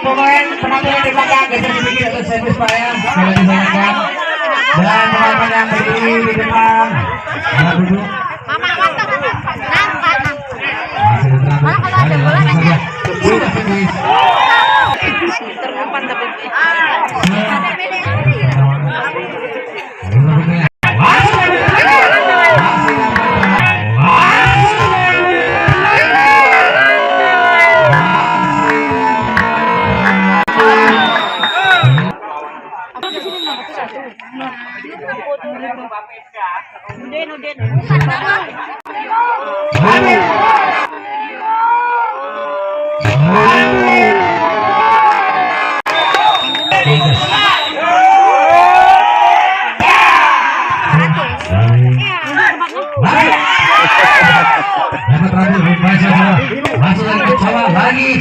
Pemain penampilan di belakang geser sedikit atau servis Pak ya, boleh dibayangkan. Dan pemain yang berdiri di depan duduk. Masuk lagi ke bawah lagi.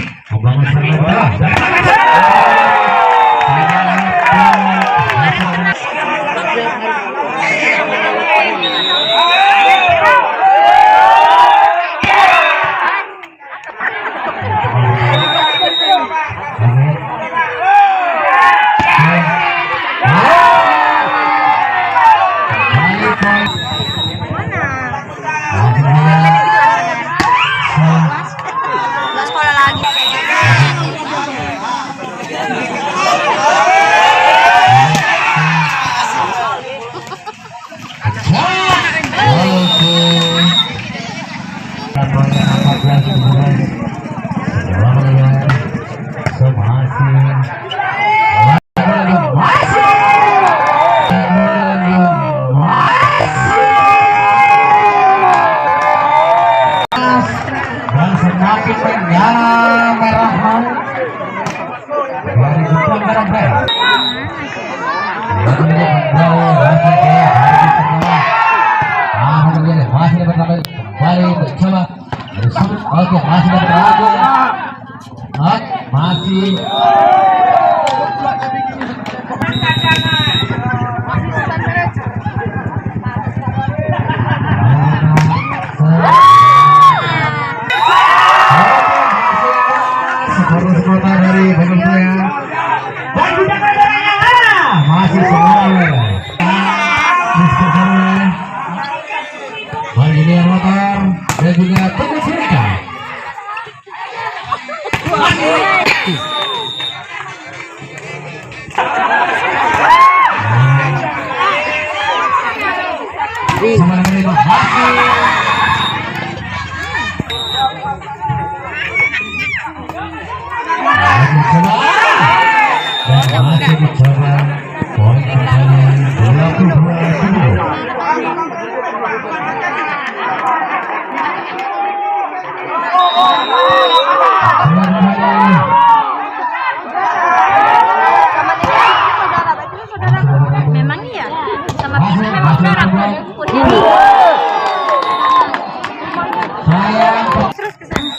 Oke, masih berlaku. Masih. Supporter dari Bengkulu dan juga masih semua. Bagi motor dan juga Teguh Sirika. Sama nomor 5 masih. Dan masih dicoba poin kembali 22-7. Memang iya, sama Vina memang saudara bukan ini. Terus ke sana.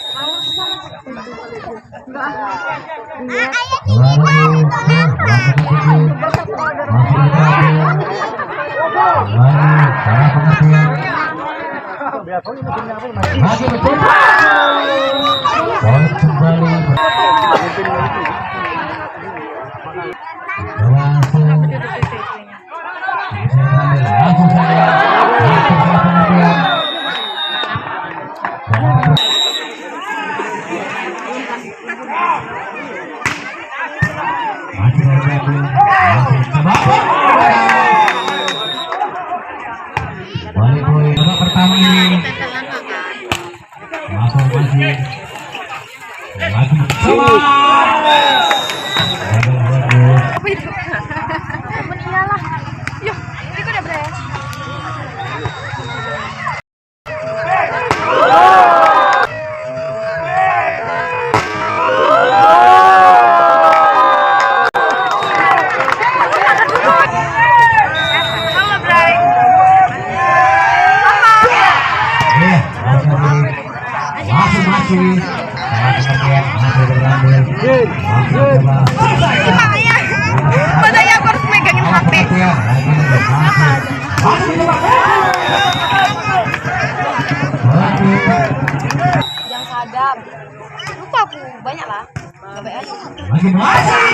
Masih betul. Poin kembali. Langsung saja. Babak pertama ini masuk masih lagi Iyalah. Yuk, ikut ya, Bre. Padahal aku harus megangin HP. Yang sadar. Lupa aku banyak lah. Lagi masih.